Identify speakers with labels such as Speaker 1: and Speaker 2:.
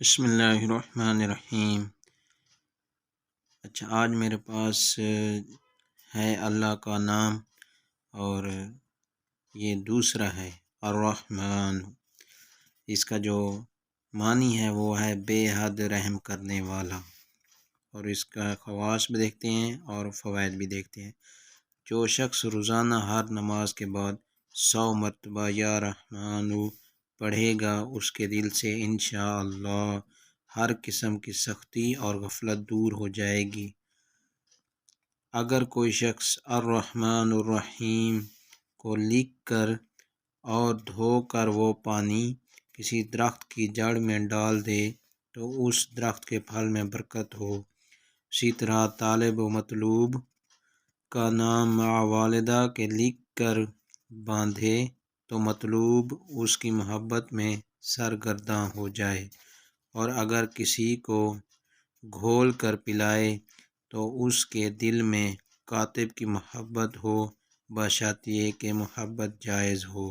Speaker 1: بسم اللہ الرحمن الرحیم۔ اچھا، آج میرے پاس ہے اللہ کا نام، اور یہ دوسرا ہے الرحمن۔ اس کا جو معنی ہے وہ ہے بے حد رحم کرنے والا، اور اس کا خواص بھی دیکھتے ہیں اور فوائد بھی دیکھتے ہیں۔ جو شخص روزانہ ہر نماز کے بعد 100 مرتبہ یا رحمان پڑھے گا، اس کے دل سے انشاءاللہ ہر قسم کی سختی اور غفلت دور ہو جائے گی۔ اگر کوئی شخص الرحمن الرحیم کو لکھ کر اور دھو کر وہ پانی کسی درخت کی جڑ میں ڈال دے تو اس درخت کے پھل میں برکت ہو۔ اسی طرح طالب و مطلوب کا نام مع والدہ کے لکھ کر باندھے تو مطلوب اس کی محبت میں سرگرداں ہو جائے، اور اگر کسی کو گھول کر پلائے تو اس کے دل میں کاتب کی محبت ہو، بشرط یہ کہ محبت جائز ہو۔